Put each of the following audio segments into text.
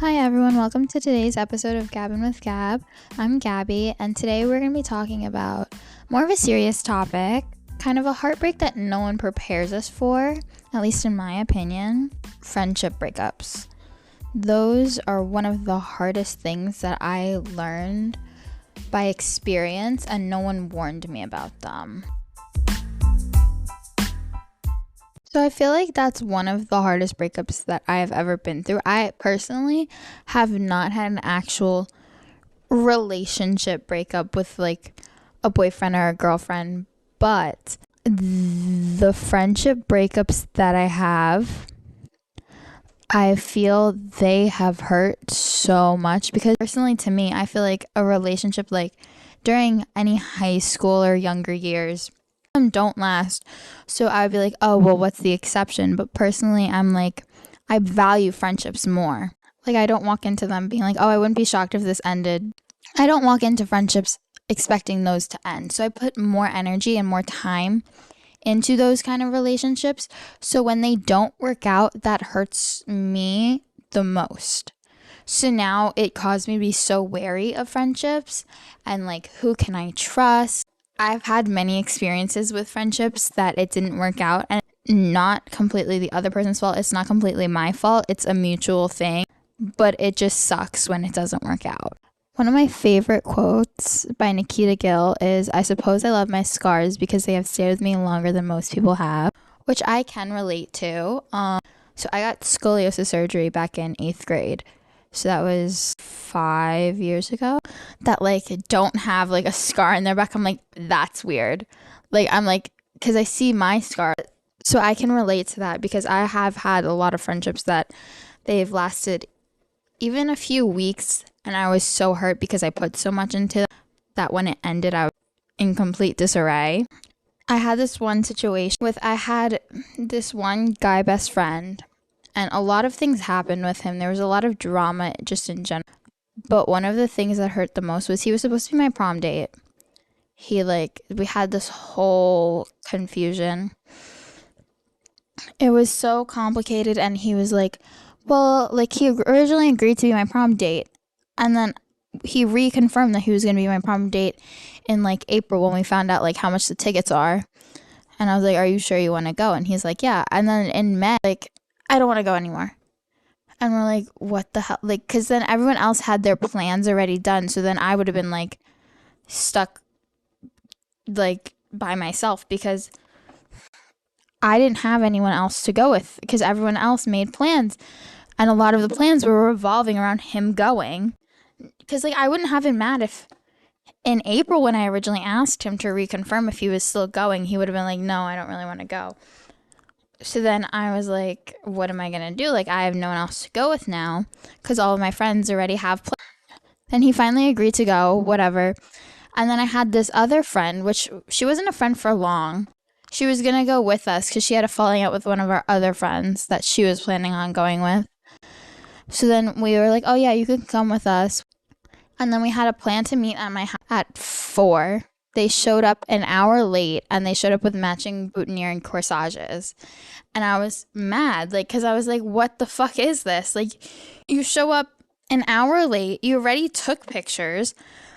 Hi everyone, welcome to today's episode of Gabbin with Gab. I'm Gabby, and today we're going to be talking about more of a serious topic, kind of a heartbreak that no one prepares us for, at least in my opinion, friendship breakups. Those are one of the hardest things that I learned by experience, and no one warned me about them. So I feel like that's one of the hardest breakups that I have ever been through. I personally have not had an actual relationship breakup with like a boyfriend or a girlfriend, but the friendship breakups that I have, I feel they have hurt so much because personally to me, I feel like a relationship like during any high school or younger years don't last. So I would be like, oh, well, what's the exception? But personally, I'm like, I value friendships more. Like, I don't walk into them being like, oh, I wouldn't be shocked if this ended. I don't walk into friendships expecting those to end. So I put more energy and more time into those kind of relationships. So when they don't work out, that hurts me the most. So now it caused me to be so wary of friendships and like, who can I trust? I've had many experiences with friendships that it didn't work out, and not completely the other person's fault. It's not completely my fault. It's a mutual thing, but it just sucks when it doesn't work out. One of my favorite quotes by Nikita Gill is, I suppose I love my scars because they have stayed with me longer than most people have, which I can relate to. So I got scoliosis surgery back in 8th grade. So that was 5 years ago. That like don't have like a scar in their back. I'm like, that's weird. Like I'm like, because I see my scar. So I can relate to that because I have had a lot of friendships that they've lasted even a few weeks. And I was so hurt because I put so much into that when it ended, I was in complete disarray. I had this one situation I had this one guy best friend. And a lot of things happened with him. There was a lot of drama just in general. But one of the things that hurt the most was he was supposed to be my prom date. We had this whole confusion. It was so complicated, and he was like, well, like he originally agreed to be my prom date. And then he reconfirmed that he was going to be my prom date in like April when we found out like how much the tickets are. And I was like, are you sure you want to go? And he's like, yeah. And then in May, like, I don't want to go anymore. And we're like, what the hell? Like, because then everyone else had their plans already done. So then I would have been like stuck like by myself because I didn't have anyone else to go with because everyone else made plans. And a lot of the plans were revolving around him going. Because like I wouldn't have been mad if in April when I originally asked him to reconfirm if he was still going, he would have been like, no, I don't really want to go. So then I was like, what am I going to do? Like, I have no one else to go with now because all of my friends already have plans. Then he finally agreed to go, whatever. And then I had this other friend, which she wasn't a friend for long. She was going to go with us because she had a falling out with one of our other friends that she was planning on going with. So then we were like, oh, yeah, you can come with us. And then we had a plan to meet at my house at 4. They showed up an hour late, and they showed up with matching boutonniere and corsages. And I was mad, like, because I was like, what the fuck is this? Like, you show up an hour late. You already took pictures.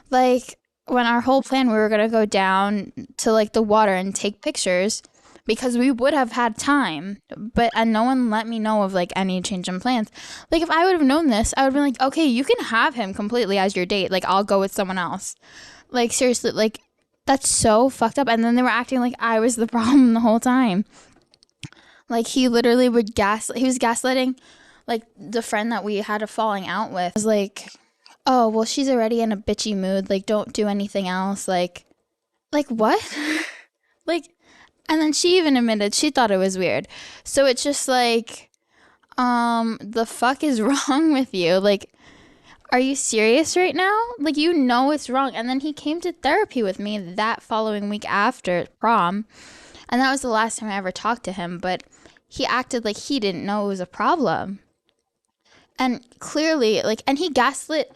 Like, when our whole plan, we were going to go down to, like, the water and take pictures because we would have had time. And no one let me know of, like, any change in plans. Like, if I would have known this, I would have been like, okay, you can have him completely as your date. Like, I'll go with someone else. Like, seriously, like, that's so fucked up. And then they were acting like I was the problem the whole time. Like, he literally he was gaslighting, like, the friend that we had a falling out with. I was like, oh, well, she's already in a bitchy mood. Like, don't do anything else. Like what? Like, and then she even admitted she thought it was weird. So it's just like, the fuck is wrong with you? Like, are you serious right now? Like, you know it's wrong. And then he came to therapy with me that following week after prom. And that was the last time I ever talked to him. But he acted like he didn't know it was a problem. And clearly, like, and he gaslit,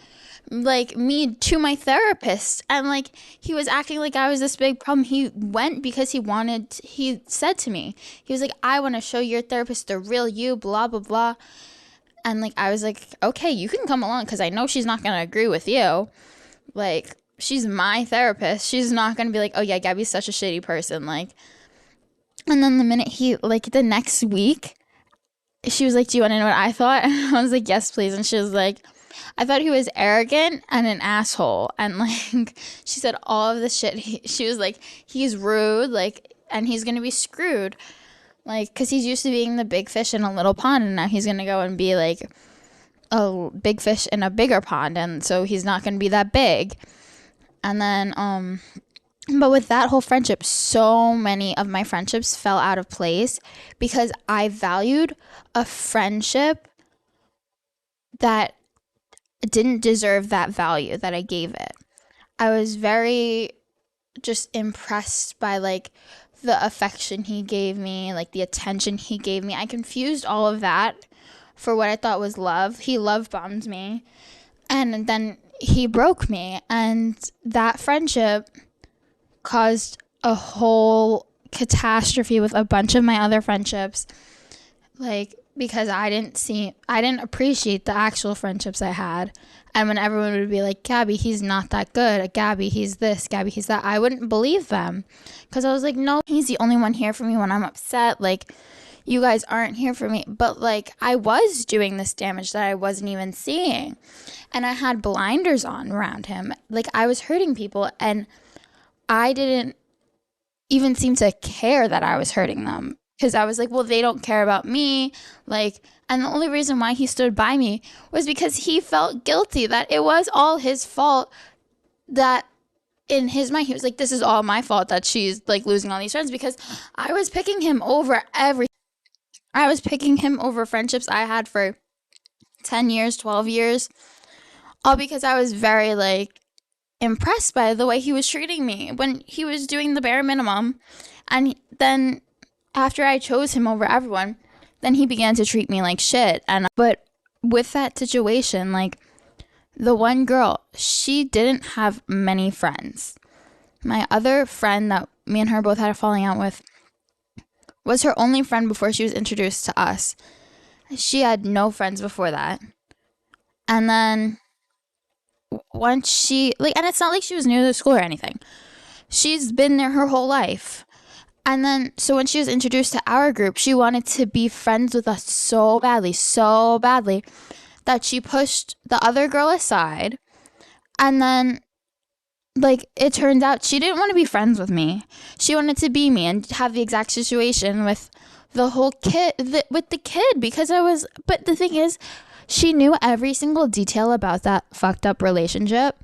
like, me to my therapist. And, like, he was acting like I was this big problem. He went because he said to me, he was like, I want to show your therapist the real you, blah, blah, blah. And like I was like, okay, you can come along because I know she's not gonna agree with you. Like, she's my therapist. She's not gonna be like, oh yeah, Gabby's such a shitty person. Like, and then the minute the next week, she was like, do you want to know what I thought? And I was like, yes, please. And she was like, I thought he was arrogant and an asshole. And like, she said all of the shit. She was like, he's rude, like, and he's gonna be screwed. Like, because he's used to being the big fish in a little pond, and now he's gonna go and be like a big fish in a bigger pond, and so he's not gonna be that big. And then, but with that whole friendship, so many of my friendships fell out of place because I valued a friendship that didn't deserve that value that I gave it. I was very just impressed by like the affection he gave me, like the attention he gave me. I confused all of that for what I thought was love. He love bombed me, and then he broke me, and that friendship caused a whole catastrophe with a bunch of my other friendships, like because I didn't appreciate the actual friendships I had. And when everyone would be like, Gabby, he's not that good, Gabby, he's this, Gabby, he's that, I wouldn't believe them because I was like, no, he's the only one here for me when I'm upset. Like, you guys aren't here for me. But like, I was doing this damage that I wasn't even seeing, and I had blinders on around him. Like, I was hurting people, and I didn't even seem to care that I was hurting them because I was like, well, they don't care about me. Like, and the only reason why he stood by me was because he felt guilty that it was all his fault, that in his mind, he was like, this is all my fault that she's like losing all these friends, because I was picking him over I was picking him over friendships I had for 10 years, 12 years, all because I was very like impressed by the way he was treating me when he was doing the bare minimum. And then after I chose him over everyone, then he began to treat me like shit. But with that situation, like, the one girl, she didn't have many friends. My other friend that me and her both had a falling out with was her only friend before she was introduced to us. She had no friends before that. And then once she, like, and it's not like she was new to the school or anything. She's been there her whole life. And then, so when she was introduced to our group, she wanted to be friends with us so badly, that she pushed the other girl aside. And then, like, it turned out she didn't want to be friends with me. She wanted to be me and have the exact situation with the whole with the kid, because but the thing is, she knew every single detail about that fucked up relationship.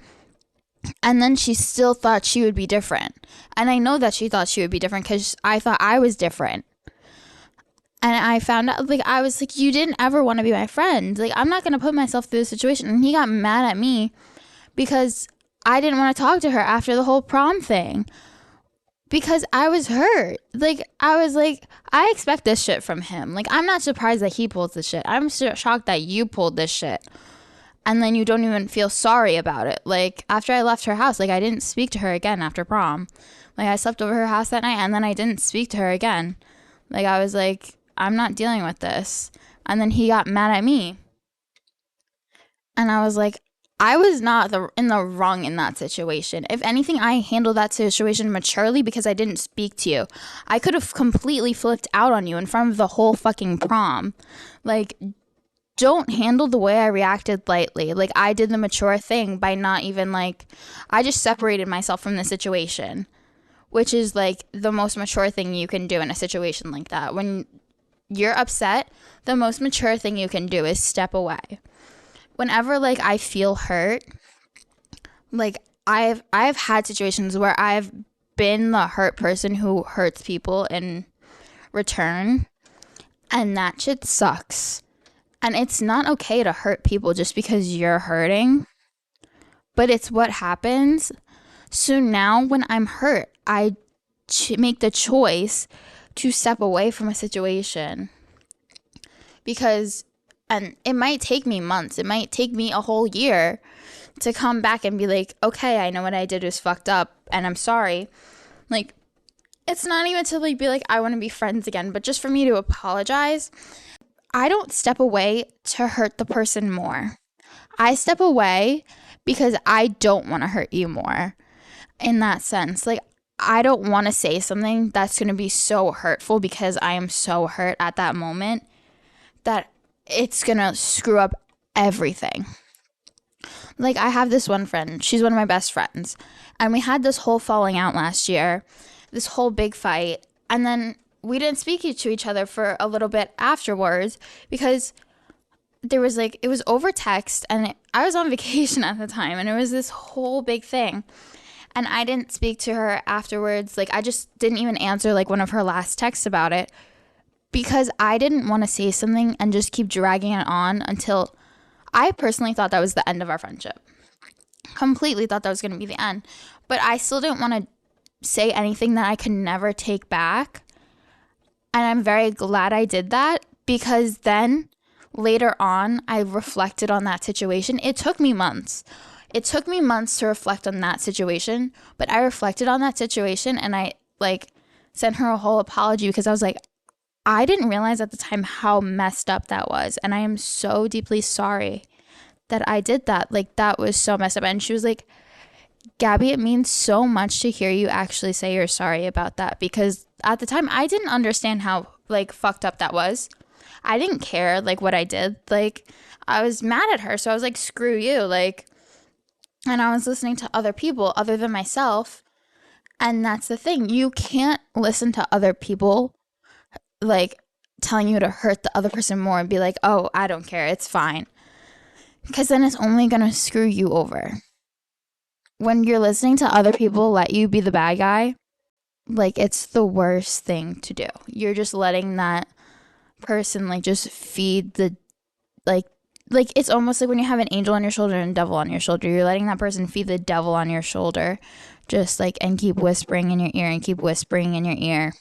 And then she still thought she would be different. And I know that she thought she would be different because I thought I was different. And I found out, like, I was like, you didn't ever want to be my friend. Like, I'm not going to put myself through this situation. And he got mad at me because I didn't want to talk to her after the whole prom thing. Because I was hurt. Like, I was like, I expect this shit from him. Like, I'm not surprised that he pulled this shit. I'm shocked that you pulled this shit. And then you don't even feel sorry about it. Like, after I left her house, like, I didn't speak to her again after prom. Like, I slept over her house that night, and then I didn't speak to her again. Like, I was like, I'm not dealing with this. And then he got mad at me. And I was like, I was not in the wrong in that situation. If anything, I handled that situation maturely because I didn't speak to you. I could have completely flipped out on you in front of the whole fucking prom. Like, don't handle the way I reacted lightly. Like, I did the mature thing by not even, like, I just separated myself from the situation, which is like the most mature thing you can do in a situation like that. When you're upset, the most mature thing you can do is step away. Whenever, like, I feel hurt, like, I've had situations where I've been the hurt person who hurts people in return, and that shit sucks. And it's not okay to hurt people just because you're hurting, but it's what happens. So now when I'm hurt, I make the choice to step away from a situation, because, and it might take me months, it might take me a whole year to come back and be like, okay, I know what I did was fucked up and I'm sorry. Like, it's not even to like be like, I want to be friends again, but just for me to apologize. I don't step away to hurt the person more. I step away because I don't want to hurt you more in that sense. Like, I don't want to say something that's going to be so hurtful because I am so hurt at that moment that it's going to screw up everything. Like, I have this one friend, she's one of my best friends, and we had this whole falling out last year, this whole big fight, and then we didn't speak to each other for a little bit afterwards because there was like, it was over text, and I was on vacation at the time, and it was this whole big thing. And I didn't speak to her afterwards. Like, I just didn't even answer like one of her last texts about it because I didn't want to say something and just keep dragging it on until I personally thought that was the end of our friendship. Completely thought that was going to be the end. But I still didn't want to say anything that I could never take back. And I'm very glad I did that because then later on, I reflected on that situation. It took me months. It took me months to reflect on that situation, but I reflected on that situation and I like sent her a whole apology because I was like, I didn't realize at the time how messed up that was. And I am so deeply sorry that I did that. Like, that was so messed up. And she was like, Gabby, it means so much to hear you actually say you're sorry about that because at the time I didn't understand how like fucked up that was. I didn't care like what I did. Like, I was mad at her. So I was like, screw you. Like, and I was listening to other people other than myself. And that's the thing. You can't listen to other people like telling you to hurt the other person more and be like, oh, I don't care. It's fine. Because then it's only going to screw you over. When you're listening to other people let you be the bad guy, like, it's the worst thing to do. You're just letting that person like just feed the like it's almost like when you have an angel on your shoulder and a devil on your shoulder. You're letting that person feed the devil on your shoulder, just like, and keep whispering in your ear and keep whispering in your ear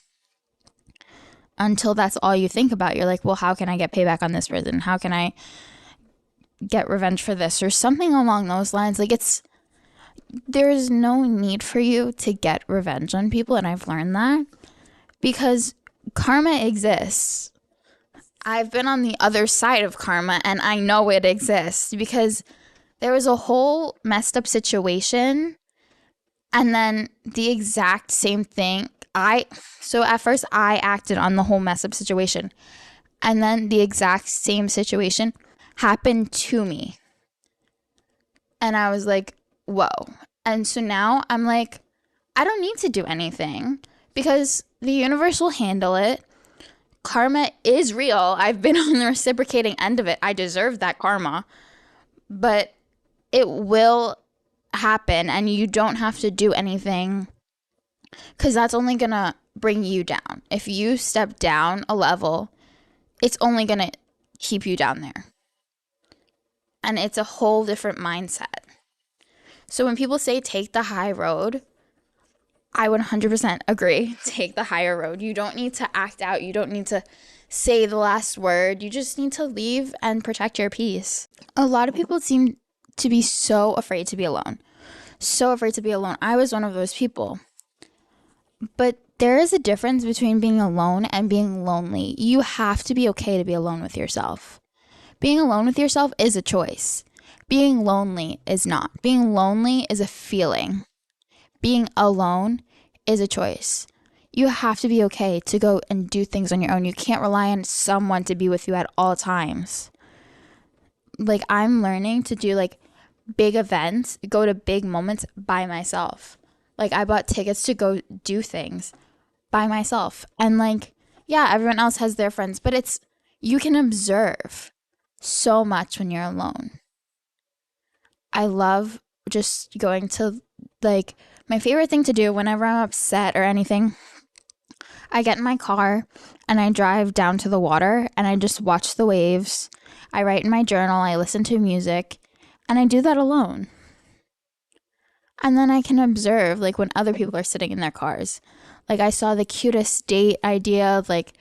until that's all you think about. You're like, well, how can I get payback on this person? How can I get revenge for this or something along those lines? Like, there's no need for you to get revenge on people, and I've learned that because karma exists. I've been on the other side of karma and I know it exists because there was a whole messed up situation and then the exact same thing. So at first I acted on the whole mess up situation and then the exact same situation happened to me. And I was like, whoa. And so now I'm like, I don't need to do anything because the universe will handle it. Karma is real. I've been on the reciprocating end of it. I deserve that karma. But it will happen and you don't have to do anything because that's only going to bring you down. If you step down a level, it's only going to keep you down there. And it's a whole different mindset. So when people say take the high road, I 100% agree. Take the higher road. You don't need to act out. You don't need to say the last word. You just need to leave and protect your peace. A lot of people seem to be so afraid to be alone. So afraid to be alone. I was one of those people. But there is a difference between being alone and being lonely. You have to be okay to be alone with yourself. Being alone with yourself is a choice. Being lonely is not. Being lonely is a feeling. Being alone is a choice. You have to be okay to go and do things on your own. You can't rely on someone to be with you at all times. Like, I'm learning to do like big events, go to big moments by myself. Like, I bought tickets to go do things by myself. And like, yeah, everyone else has their friends, but you can observe so much when you're alone. I love just going to like, my favorite thing to do whenever I'm upset or anything, I get in my car and I drive down to the water and I just watch the waves. I write in my journal, I listen to music, and I do that alone. And then I can observe like when other people are sitting in their cars. Like, I saw the cutest date idea of like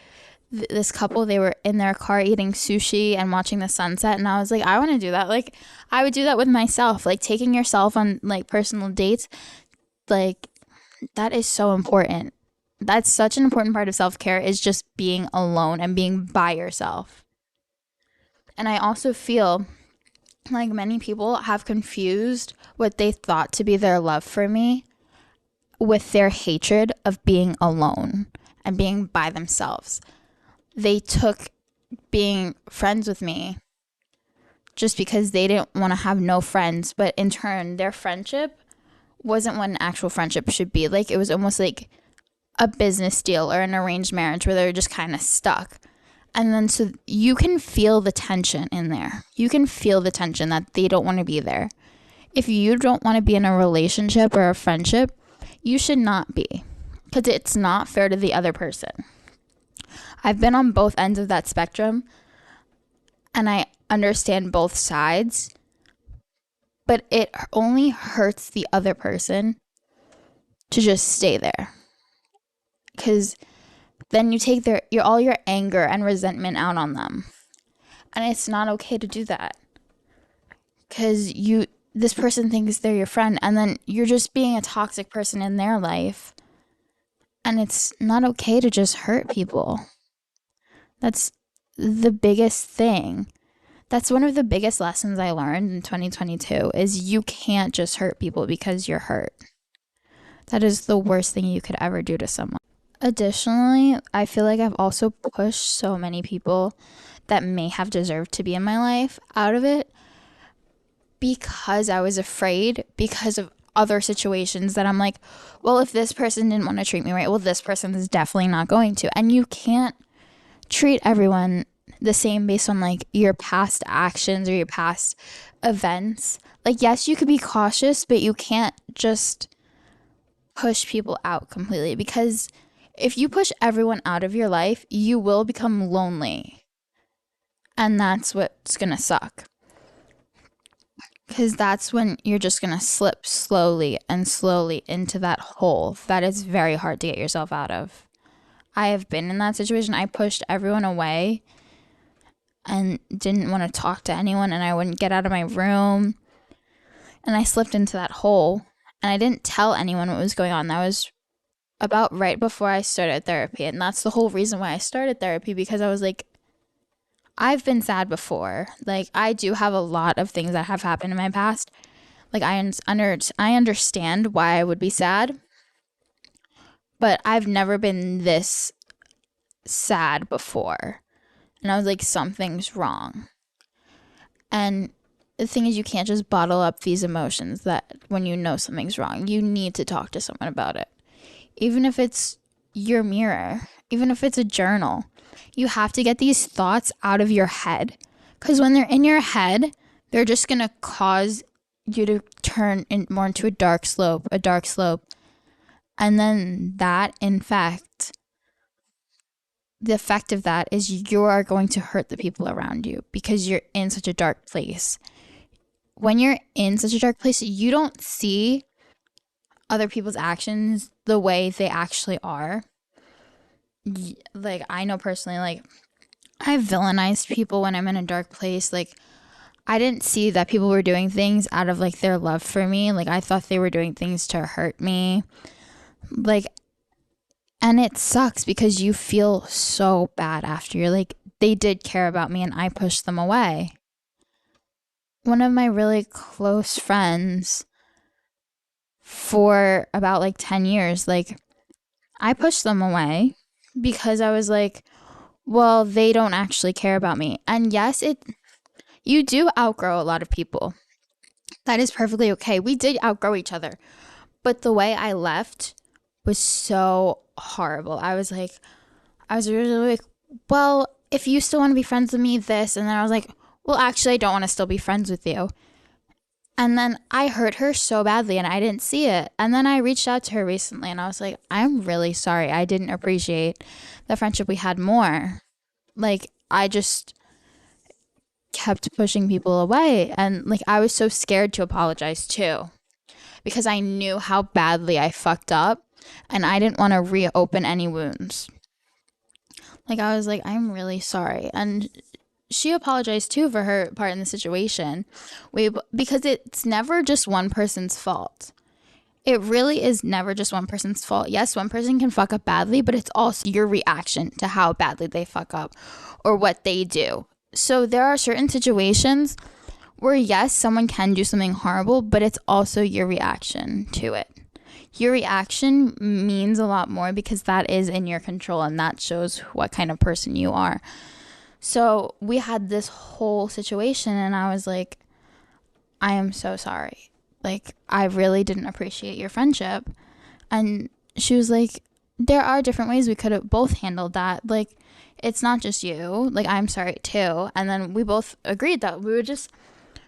this couple, they were in their car eating sushi and watching the sunset, and I was like, I want to do that. Like, I would do that with myself, like taking yourself on like personal dates. Like, that is so important. That's such an important part of self-care, is just being alone and being by yourself. And I also feel like many people have confused what they thought to be their love for me with their hatred of being alone and being by themselves. They took being friends with me just because they didn't want to have no friends, but in turn, their friendship wasn't what an actual friendship should be. Like, it was almost like a business deal or an arranged marriage where they're just kind of stuck. And then so you can feel the tension in there. You can feel the tension that they don't want to be there. If you don't want to be in a relationship or a friendship, you should not be, because it's not fair to the other person. I've been on both ends of that spectrum, and I understand both sides, but it only hurts the other person to just stay there, because then you take all your anger and resentment out on them, and it's not okay to do that, because this person thinks they're your friend, and then you're just being a toxic person in their life, and it's not okay to just hurt people. That's the biggest thing. That's one of the biggest lessons I learned in 2022 is you can't just hurt people because you're hurt. That is the worst thing you could ever do to someone. Additionally, I feel like I've also pushed so many people that may have deserved to be in my life out of it because I was afraid, because of other situations that I'm like, well, if this person didn't want to treat me right, well, this person is definitely not going to. And you can't treat everyone the same based on like your past actions or your past events. Like, yes, you could be cautious, but you can't just push people out completely, because if you push everyone out of your life, you will become lonely. And that's what's gonna suck. Because that's when you're just going to slip slowly and slowly into that hole that is very hard to get yourself out of. I have been in that situation. I pushed everyone away and didn't want to talk to anyone, and I wouldn't get out of my room. And I slipped into that hole, and I didn't tell anyone what was going on. That was about right before I started therapy. And that's the whole reason why I started therapy, because I was like, I've been sad before. Like, I do have a lot of things that have happened in my past. Like, I understand why I would be sad, but I've never been this sad before. And I was like, something's wrong. And the thing is, you can't just bottle up these emotions that when you know something's wrong. You need to talk to someone about it. Even if it's your mirror, even if it's a journal. You have to get these thoughts out of your head, because when they're in your head, they're just going to cause you to turn more into a dark slope. And then that, in fact, the effect of that is you are going to hurt the people around you because you're in such a dark place. When you're in such a dark place, you don't see other people's actions the way they actually are. Like, I know personally, like, I villainized people when I'm in a dark place. Like, I didn't see that people were doing things out of like their love for me. Like, I thought they were doing things to hurt me. Like, and it sucks because you feel so bad after. You're like, they did care about me and I pushed them away. One of my really close friends for about like 10 years, like, I pushed them away because I was like, well, they don't actually care about me. And yes, you do outgrow a lot of people. That is perfectly okay. We did outgrow each other. But the way I left was so horrible. I was really like, well, if you still want to be friends with me, this. And then I was like, well, actually, I don't want to still be friends with you. And then I hurt her so badly and I didn't see it. And then I reached out to her recently and I was like, I'm really sorry. I didn't appreciate the friendship we had more. Like, I just kept pushing people away. And like, I was so scared to apologize too, because I knew how badly I fucked up and I didn't want to reopen any wounds. Like, I was like, I'm really sorry. And she apologized too for her part in the situation. Because it's never just one person's fault. It really is never just one person's fault. Yes, one person can fuck up badly, but it's also your reaction to how badly they fuck up or what they do. So there are certain situations where, yes, someone can do something horrible, but it's also your reaction to it. Your reaction means a lot more because that is in your control and that shows what kind of person you are. So we had this whole situation and I was like, I am so sorry. Like, I really didn't appreciate your friendship. And she was like, there are different ways we could have both handled that. Like, it's not just you. Like, I'm sorry too. And then we both agreed that we would just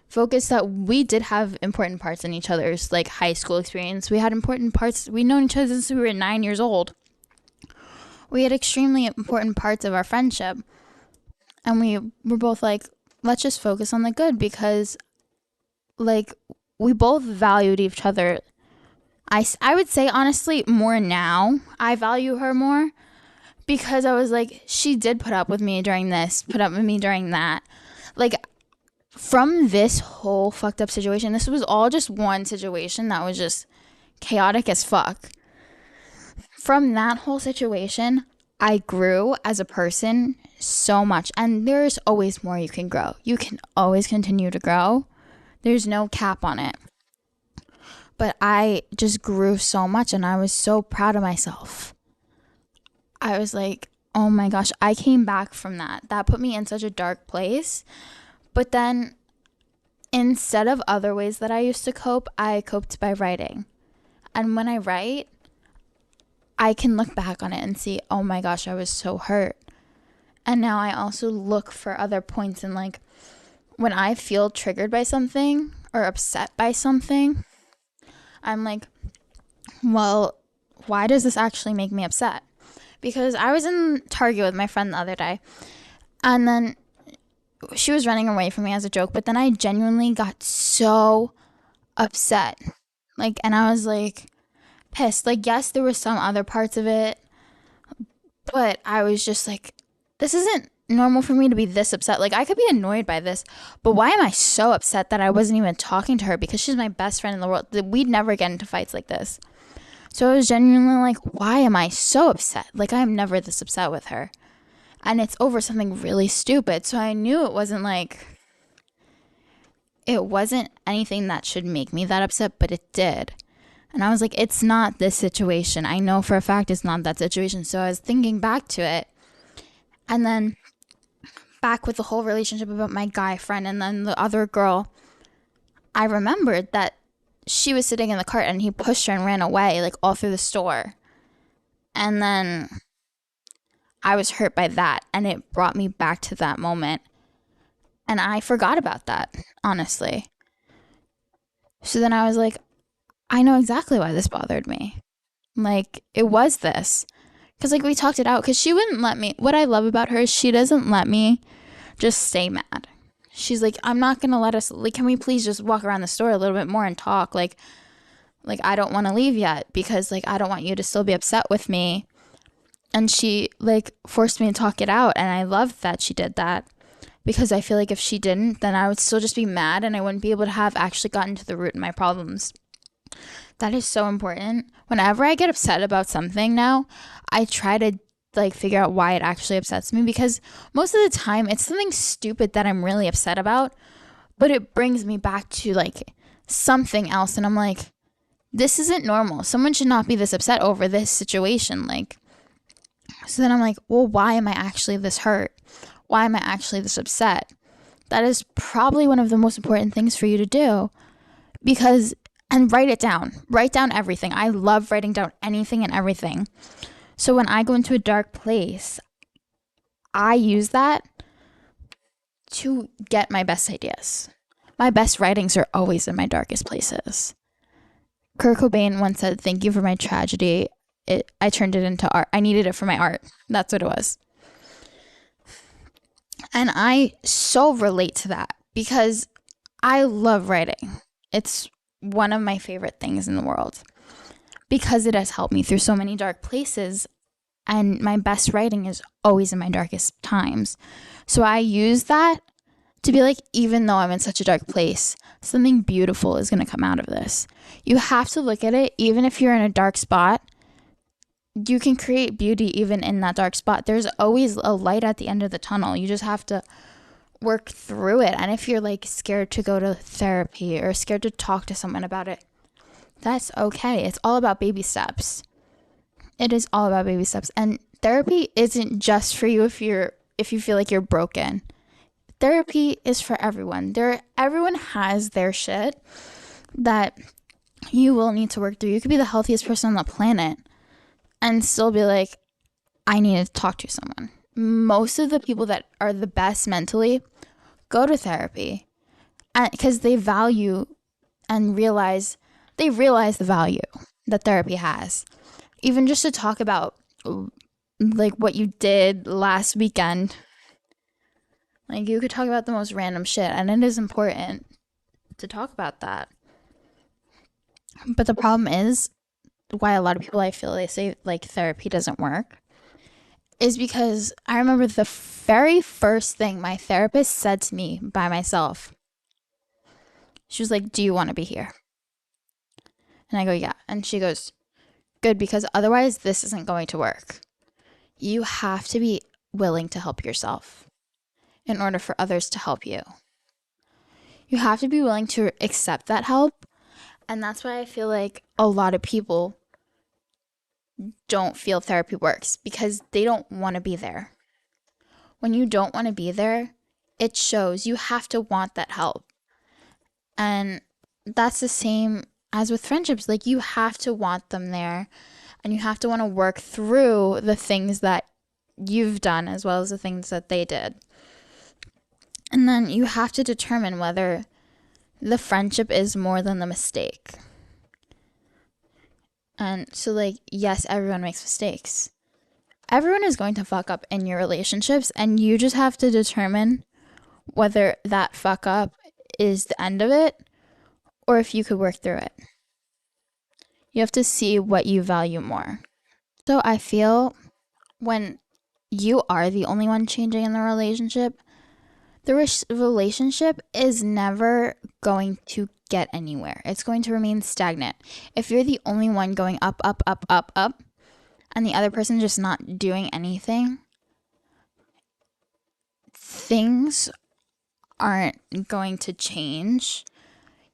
focus that we did have important parts in each other's like high school experience. We had important parts. We known each other since we were 9 years old. We had extremely important parts of our friendship. And we were both like, let's just focus on the good because like we both valued each other. I would say honestly more now. I value her more because I was like, she did put up with me during this, put up with me during that. Like, from this whole fucked up situation, this was all just one situation that was just chaotic as fuck. From that whole situation, I grew as a person so much. And there's always more you can grow. You can always continue to grow. There's no cap on it. But I just grew so much and I was so proud of myself. I was like, oh my gosh, I came back from that. That put me in such a dark place. But then instead of other ways that I used to cope, I coped by writing. And when I write, I can look back on it and see, oh my gosh, I was so hurt. And now I also look for other points in like when I feel triggered by something or upset by something, I'm like, well, why does this actually make me upset? Because I was in Target with my friend the other day and then she was running away from me as a joke, but then I genuinely got so upset. Like, and I was like pissed. Like, yes, there were some other parts of it, but I was just like, this isn't normal for me to be this upset. Like, I could be annoyed by this, but why am I so upset that I wasn't even talking to her because she's my best friend in the world? We'd never get into fights like this. So I was genuinely like, why am I so upset? Like, I'm never this upset with her. And it's over something really stupid. So I knew it wasn't anything that should make me that upset, but it did. And I was like, it's not this situation. I know for a fact it's not that situation. So I was thinking back to it. And then back with the whole relationship about my guy friend and then the other girl, I remembered that she was sitting in the cart and he pushed her and ran away like all through the store. And then I was hurt by that and it brought me back to that moment. And I forgot about that, honestly. So then I was like, I know exactly why this bothered me. Like, it was this. Because, like, we talked it out. Because she wouldn't let me. What I love about her is she doesn't let me just stay mad. She's like, I'm not going to let us. Like, can we please just walk around the store a little bit more and talk? Like I don't want to leave yet. Because, like, I don't want you to still be upset with me. And she, like, forced me to talk it out. And I loved that she did that. Because I feel like if she didn't, then I would still just be mad. And I wouldn't be able to have actually gotten to the root of my problems. That is so important. Whenever I get upset about something now, I try to like figure out why it actually upsets me because most of the time it's something stupid that I'm really upset about, but it brings me back to like something else and I'm like, this isn't normal. Someone should not be this upset over this situation. Like, so then I'm like, well, why am I actually this hurt? Why am I actually this upset? That is probably one of the most important things for you to do because and write it down. Write down everything. I love writing down anything and everything. So when I go into a dark place, I use that to get my best ideas. My best writings are always in my darkest places. Kurt Cobain once said, thank you for my tragedy. I turned it into art. I needed it for my art. That's what it was. And I so relate to that because I love writing. It's one of my favorite things in the world because it has helped me through so many dark places and my best writing is always in my darkest times. So I use that to be like, even though I'm in such a dark place, something beautiful is going to come out of this. You have to look at it, even if you're in a dark spot, you can create beauty even in that dark spot. There's always a light at the end of the tunnel. You just have to work through it. And if you're like scared to go to therapy or scared to talk to someone about it, that's okay. It's all about baby steps. It is all about baby steps. And therapy isn't just for you if you feel like you're broken. Therapy is for everyone. Everyone has their shit that you will need to work through. You could be the healthiest person on the planet and still be like, I need to talk to someone. Most of the people that are the best mentally go to therapy because they value and realize the value that therapy has. Even just to talk about like what you did last weekend. Like you could talk about the most random shit, and it is important to talk about that. But the problem is why a lot of people, I feel, they say like therapy doesn't work is because I remember the very first thing my therapist said to me by myself. She was like, do you want to be here? And I go, yeah. And she goes, good, because otherwise this isn't going to work. You have to be willing to help yourself in order for others to help you. You have to be willing to accept that help. And that's why I feel like a lot of people don't feel therapy works, because they don't want to be there. When you don't want to be there, it shows. You have to want that help. And that's the same as with friendships. Like you have to want them there, and you have to want to work through the things that you've done as well as the things that they did. And then you have to determine whether the friendship is more than the mistake. And so, like, yes, everyone makes mistakes. Everyone is going to fuck up in your relationships, and you just have to determine whether that fuck up is the end of it or if you could work through it. You have to see what you value more. So I feel when you are the only one changing in the relationship is never going to get anywhere. It's going to remain stagnant. If you're the only one going up, up, up, up, up, and the other person just not doing anything, things aren't going to change.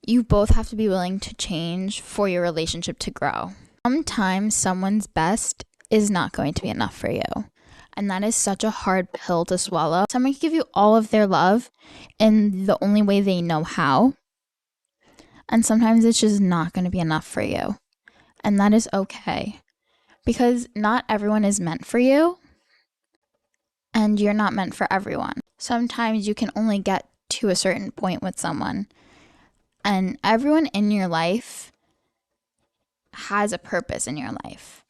You both have to be willing to change for your relationship to grow. Sometimes someone's best is not going to be enough for you. And that is such a hard pill to swallow. Someone can give you all of their love in the only way they know how. And sometimes it's just not going to be enough for you. And that is okay. Because not everyone is meant for you. And you're not meant for everyone. Sometimes you can only get to a certain point with someone. And everyone in your life has a purpose in your life.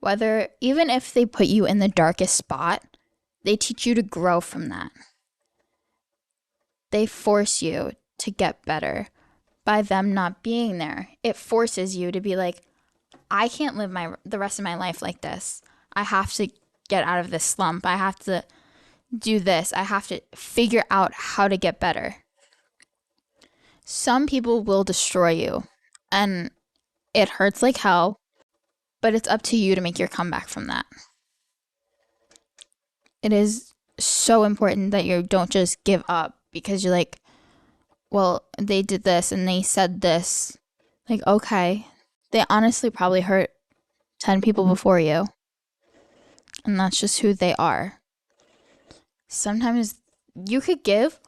Whether, even if they put you in the darkest spot, they teach you to grow from that. They force you to get better by them not being there. It forces you to be like, I can't live the rest of my life like this. I have to get out of this slump. I have to do this. I have to figure out how to get better. Some people will destroy you, and it hurts like hell, but it's up to you to make your comeback from that. It is so important that you don't just give up because you're like, well, they did this and they said this. Like, okay, they honestly probably hurt 10 people before you. And that's just who they are. Sometimes you could give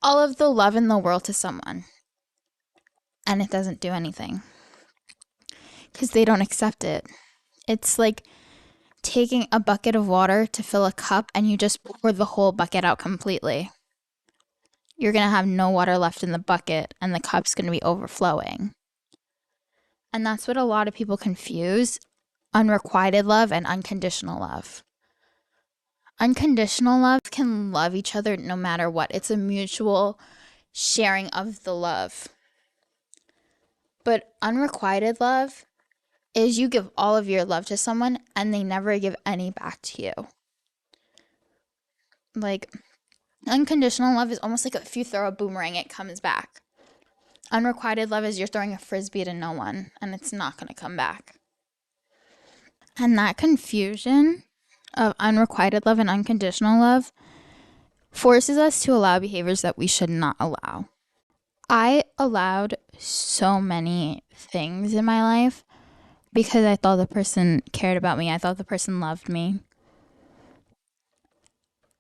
all of the love in the world to someone, and it doesn't do anything because they don't accept it. It's like taking a bucket of water to fill a cup and you just pour the whole bucket out completely. You're going to have no water left in the bucket and the cup's going to be overflowing. And that's what a lot of people confuse unrequited love and unconditional love. Unconditional love can love each other no matter what. It's a mutual sharing of the love. But unrequited love is you give all of your love to someone and they never give any back to you. Like, unconditional love is almost like if you throw a boomerang, it comes back. Unrequited love is you're throwing a frisbee to no one and it's not going to come back. And that confusion of unrequited love and unconditional love forces us to allow behaviors that we should not allow. I allowed so many things in my life because I thought the person cared about me. I thought the person loved me.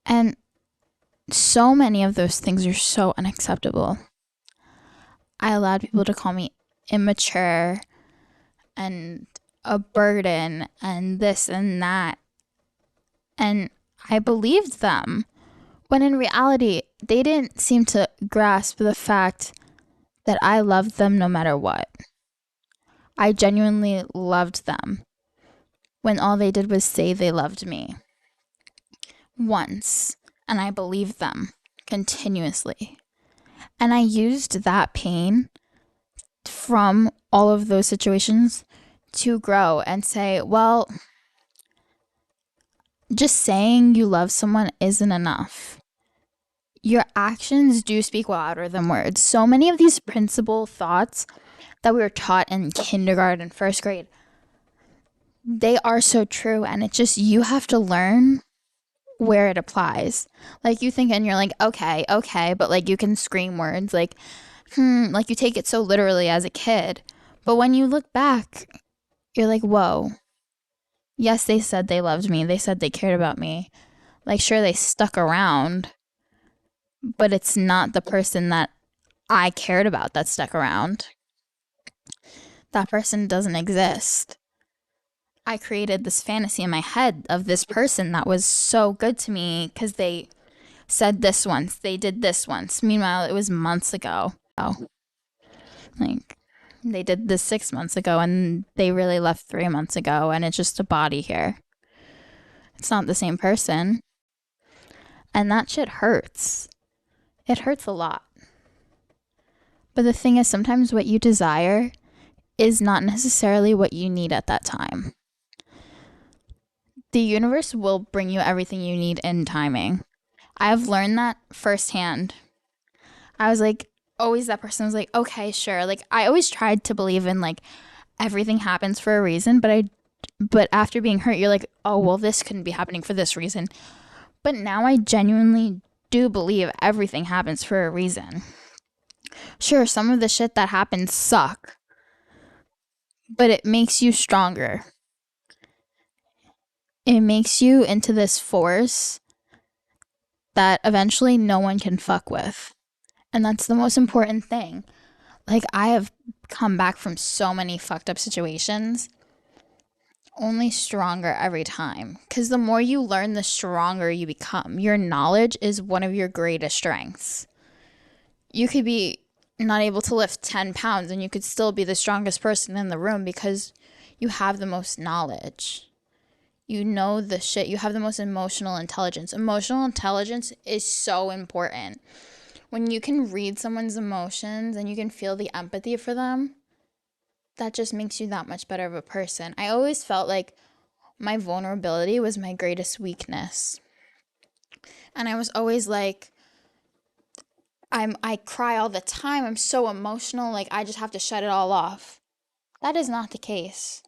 And so many of those things are so unacceptable. I allowed people to call me immature and a burden and this and that. And I believed them. When in reality, they didn't seem to grasp the fact that I loved them no matter what. I genuinely loved them when all they did was say they loved me once, and I believed them continuously. And I used that pain from all of those situations to grow and say, well, just saying you love someone isn't enough. Your actions do speak louder than words. So many of these principal thoughts that we were taught in kindergarten, first grade, they are so true. And it's just, you have to learn where it applies. Like, you think and you're like, okay, but like you can scream words like, like you take it so literally as a kid. But when you look back, you're like, whoa, yes, they said they loved me. They said they cared about me. Like, sure, they stuck around, but it's not the person that I cared about that stuck around. That person doesn't exist. I created this fantasy in my head of this person that was so good to me because they said this once, they did this once. Meanwhile, it was months ago. Like, they did this 6 months ago and they really left 3 months ago, and it's just a body here. It's not the same person. And that shit hurts. It hurts a lot. But the thing is, sometimes what you desire is not necessarily what you need at that time. The universe will bring you everything you need in timing. I've learned that firsthand. I was like, always that person was like, okay, sure. Like, I always tried to believe in like everything happens for a reason, but after being hurt, you're like, oh, well, this couldn't be happening for this reason. But now I genuinely do believe everything happens for a reason. Sure, some of the shit that happens suck, but it makes you stronger. It makes you into this force that eventually no one can fuck with. And that's the most important thing. Like, I have come back from so many fucked up situations only stronger every time. Because the more you learn, the stronger you become. Your knowledge is one of your greatest strengths. You could be not able to lift 10 pounds and you could still be the strongest person in the room because you have the most knowledge. You know the shit. You have the most emotional intelligence. Emotional intelligence is so important. When you can read someone's emotions and you can feel the empathy for them, that just makes you that much better of a person. I always felt like my vulnerability was my greatest weakness. And I was always like, I cry all the time. I'm so emotional. Like, I just have to shut it all off. That is not the case.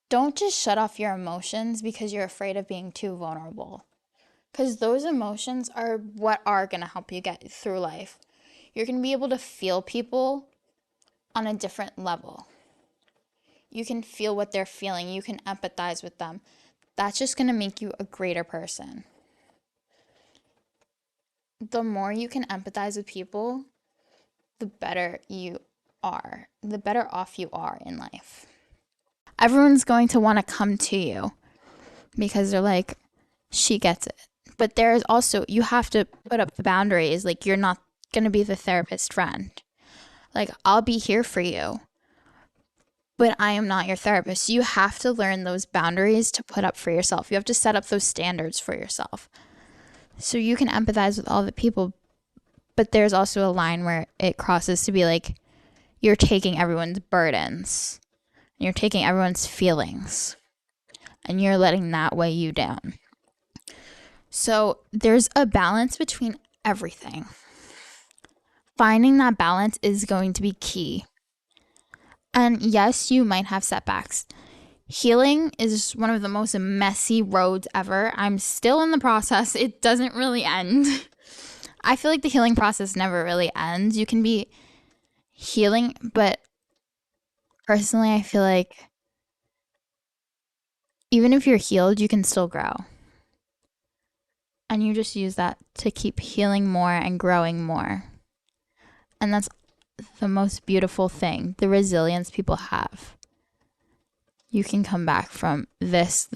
Don't just shut off your emotions because you're afraid of being too vulnerable. Because those emotions are what are going to help you get through life. You're going to be able to feel people on a different level. You can feel what they're feeling. You can empathize with them. That's just going to make you a greater person. The more you can empathize with people, the better you are. The better off you are in life. Everyone's going to want to come to you because they're like, she gets it. But there's also, you have to put up the boundaries. Like, you're not going to be the therapist friend. Like, I'll be here for you, but I am not your therapist. You have to learn those boundaries to put up for yourself. You have to set up those standards for yourself. So you can empathize with all the people, but there's also a line where it crosses to be like, you're taking everyone's burdens. You're taking everyone's feelings. And you're letting that weigh you down. So there's a balance between everything. Finding that balance is going to be key. And yes, you might have setbacks. Healing is one of the most messy roads ever. I'm still in the process. It doesn't really end. I feel like the healing process never really ends. You can be healing, but personally, I feel like even if you're healed, you can still grow. And you just use that to keep healing more and growing more. And that's the most beautiful thing, the resilience people have. You can come back from this.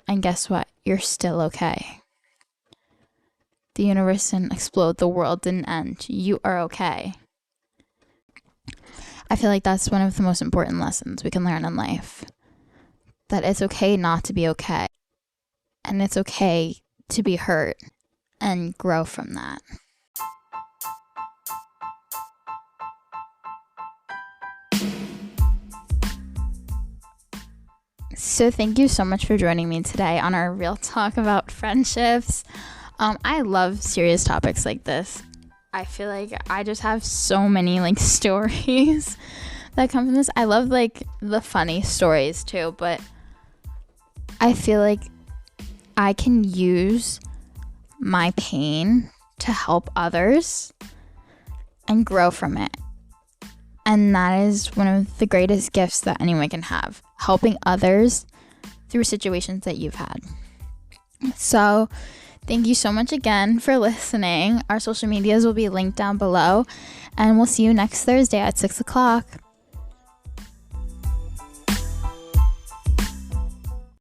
And guess what? You're still okay. The universe didn't explode. The world didn't end. You are okay. I feel like that's one of the most important lessons we can learn in life. That it's okay not to be okay. And it's okay to be hurt and grow from that. So thank you so much for joining me today on our real talk about friendships. I love serious topics like this. I feel like I just have so many like stories that come from this. I love like the funny stories too, but I feel like I can use my pain to help others and grow from it. And that is one of the greatest gifts that anyone can have, helping others through situations that you've had. So thank you so much again for listening. Our social medias will be linked down below, and we'll see you next Thursday at 6 o'clock.